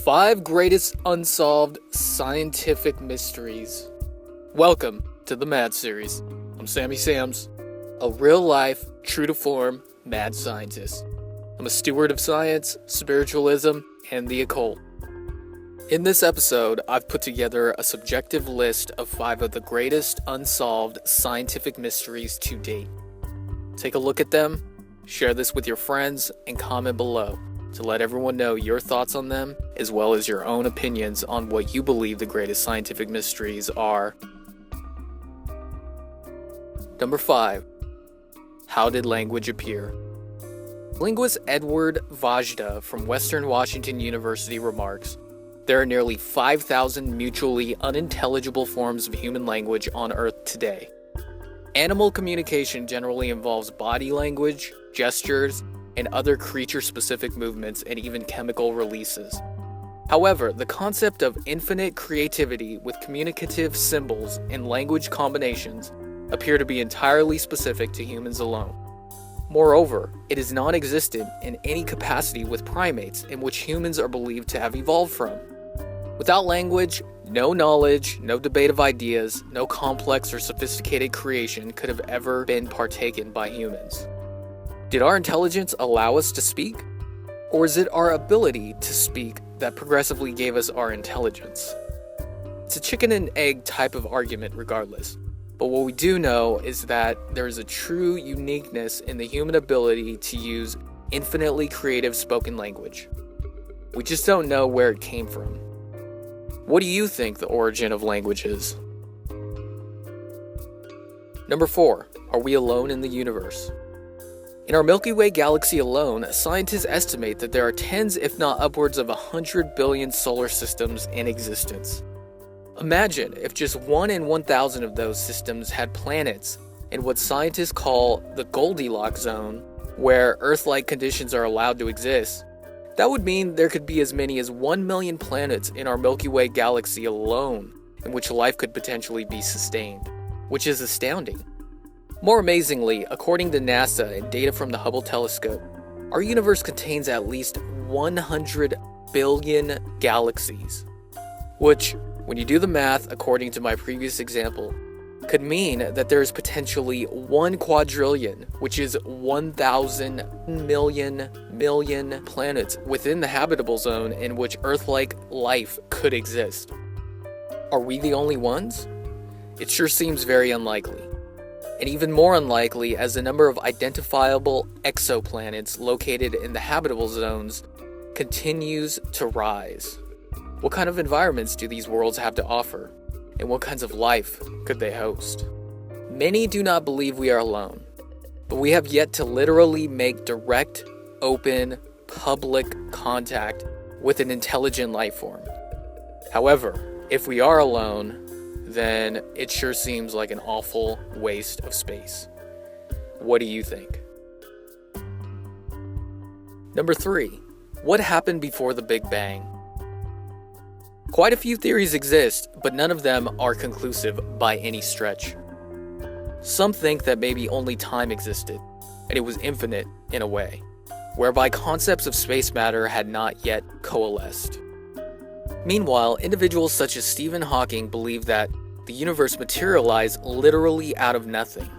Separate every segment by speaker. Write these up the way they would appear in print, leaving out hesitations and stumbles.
Speaker 1: 5 greatest unsolved scientific mysteries. Welcome to the Mad Series. I'm Sammy Sams, a real-life, true-to-form mad scientist. I'm a steward of science, spiritualism, and the occult. In this episode, I've put together a subjective list of 5 of the greatest unsolved scientific mysteries to date. Take a look at them, share this with your friends, and comment below to let everyone know your thoughts on them, as well as your own opinions on what you believe the greatest scientific mysteries are. Number 5. How did language appear? Linguist Edward Vajda from Western Washington University remarks, there are nearly 5,000 mutually unintelligible forms of human language on Earth today. Animal communication generally involves body language, gestures, and other creature-specific movements and even chemical releases. However, the concept of infinite creativity with communicative symbols and language combinations appear to be entirely specific to humans alone. Moreover, it is non-existent in any capacity with primates in which humans are believed to have evolved from. Without language, no knowledge, no debate of ideas, no complex or sophisticated creation could have ever been partaken by humans. Did our intelligence allow us to speak? Or is it our ability to speak that progressively gave us our intelligence? It's a chicken and egg type of argument regardless, but what we do know is that there is a true uniqueness in the human ability to use infinitely creative spoken language. We just don't know where it came from. What do you think the origin of language is? Number 4. Are we alone in the universe? In our Milky Way galaxy alone, scientists estimate that there are tens if not upwards of 100 billion solar systems in existence. Imagine if just 1 in 1,000 of those systems had planets in what scientists call the Goldilocks zone, where Earth-like conditions are allowed to exist. That would mean there could be as many as 1 million planets in our Milky Way galaxy alone in which life could potentially be sustained, which is astounding. More amazingly, according to NASA and data from the Hubble telescope, our universe contains at least 100 billion galaxies, which, when you do the math according to my previous example, could mean that there is potentially 1 quadrillion, which is 1,000 million planets within the habitable zone in which Earth-like life could exist. Are we the only ones? It sure seems very unlikely. And even more unlikely as the number of identifiable exoplanets located in the habitable zones continues to rise. What kind of environments do these worlds have to offer? And what kinds of life could they host? Many do not believe we are alone, but we have yet to literally make direct, open, public contact with an intelligent life form. However, if we are alone, then it sure seems like an awful waste of space. What do you think? Number 3. What happened before the Big Bang? Quite a few theories exist, but none of them are conclusive by any stretch. Some think that maybe only time existed, and it was infinite in a way, whereby concepts of space matter had not yet coalesced. Meanwhile, individuals such as Stephen Hawking believe that the universe materialized literally out of nothing.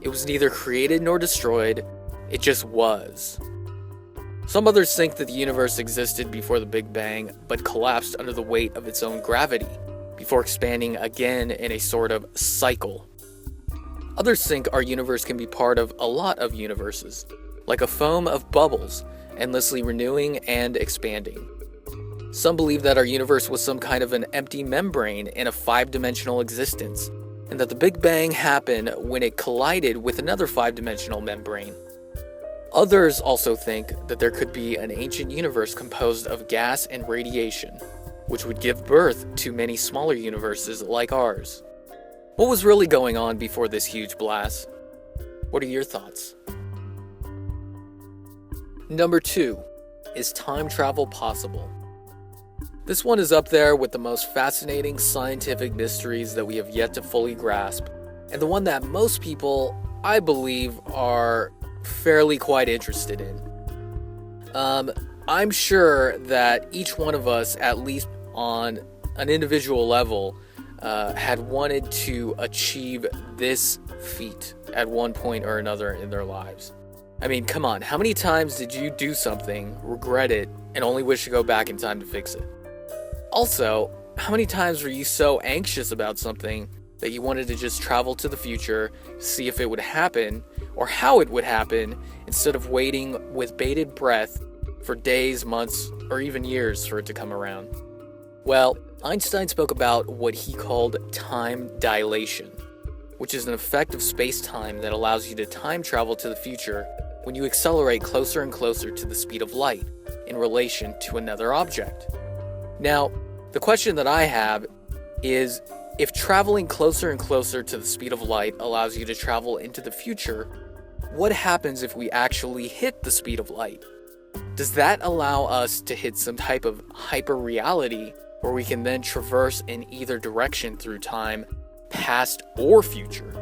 Speaker 1: It was neither created nor destroyed, it just was. Some others think that the universe existed before the Big Bang, but collapsed under the weight of its own gravity, before expanding again in a sort of cycle. Others think our universe can be part of a lot of universes, like a foam of bubbles, endlessly renewing and expanding. Some believe that our universe was some kind of an empty membrane in a 5-dimensional existence, and that the Big Bang happened when it collided with another 5-dimensional membrane. Others also think that there could be an ancient universe composed of gas and radiation, which would give birth to many smaller universes like ours. What was really going on before this huge blast? What are your thoughts? Number 2. Is time travel possible? This one is up there with the most fascinating scientific mysteries that we have yet to fully grasp, and the one that most people, I believe, are fairly quite interested in. I'm sure that each one of us, at least on an individual level, had wanted to achieve this feat at one point or another in their lives. I mean, come on, how many times did you do something, regret it, and only wish to go back in time to fix it? Also, how many times were you so anxious about something that you wanted to just travel to the future, see if it would happen, or how it would happen, instead of waiting with bated breath for days, months, or even years for it to come around? Well, Einstein spoke about what he called time dilation, which is an effect of space-time that allows you to time travel to the future when you accelerate closer and closer to the speed of light in relation to another object. Now, the question that I have is, if traveling closer and closer to the speed of light allows you to travel into the future, what happens if we actually hit the speed of light? Does that allow us to hit some type of hyper-reality where we can then traverse in either direction through time, past or future?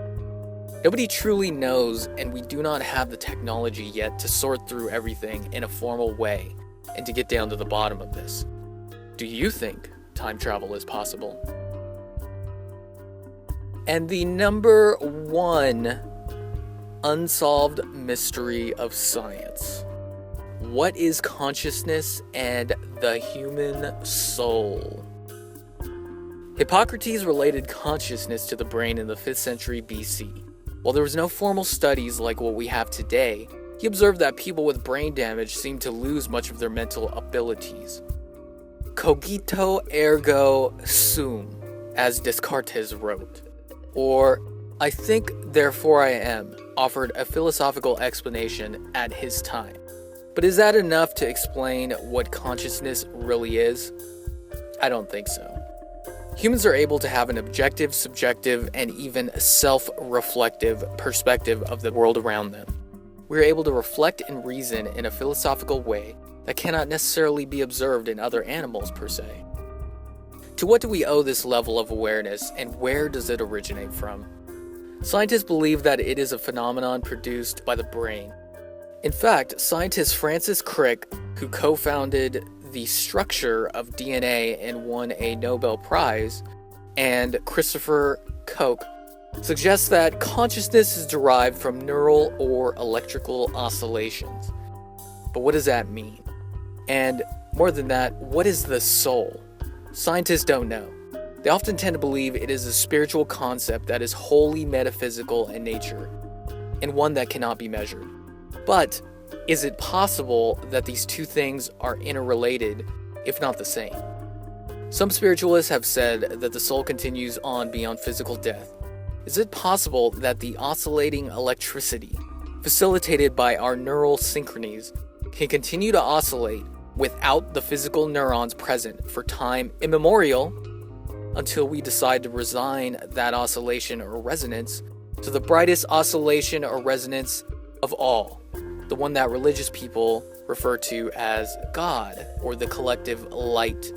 Speaker 1: Nobody truly knows, and we do not have the technology yet to sort through everything in a formal way and to get down to the bottom of this. Do you think time travel is possible? And the number one unsolved mystery of science: what is consciousness and the human soul? Hippocrates related consciousness to the brain in the 5th century BC. While there was no formal studies like what we have today, he observed that people with brain damage seemed to lose much of their mental abilities. Cogito ergo sum, as Descartes wrote, or I think, therefore I am, offered a philosophical explanation at his time. But is that enough to explain what consciousness really is? I don't think so. Humans are able to have an objective, subjective, and even self-reflective perspective of the world around them. We are able to reflect and reason in a philosophical way that cannot necessarily be observed in other animals per se. To what do we owe this level of awareness, and where does it originate from? Scientists believe that it is a phenomenon produced by the brain. In fact, scientist Francis Crick, who co-founded the structure of DNA and won a Nobel Prize, and Christopher Koch, suggests that consciousness is derived from neural or electrical oscillations. But what does that mean? And more than that, what is the soul? Scientists don't know. They often tend to believe it is a spiritual concept that is wholly metaphysical in nature, and one that cannot be measured. But is it possible that these two things are interrelated, if not the same? Some spiritualists have said that the soul continues on beyond physical death. Is it possible that the oscillating electricity, facilitated by our neural synchronies, can continue to oscillate without the physical neurons present for time immemorial until we decide to resign that oscillation or resonance to the brightest oscillation or resonance of all, the one that religious people refer to as God, or the collective light,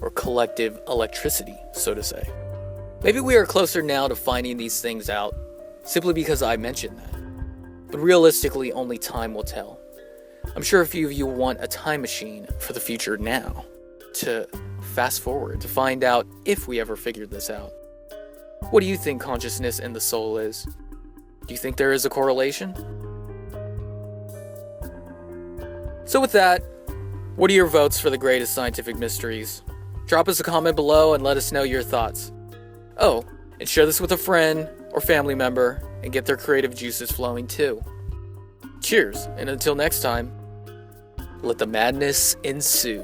Speaker 1: or collective electricity, so to say. Maybe we are closer now to finding these things out, simply because I mentioned that. But realistically, only time will tell. I'm sure a few of you want a time machine for the future now, to fast forward, to find out if we ever figured this out. What do you think consciousness and the soul is? Do you think there is a correlation? So with that, what are your votes for the greatest scientific mysteries? Drop us a comment below and let us know your thoughts. Oh, and share this with a friend or family member and get their creative juices flowing too. Cheers, and until next time, let the madness ensue.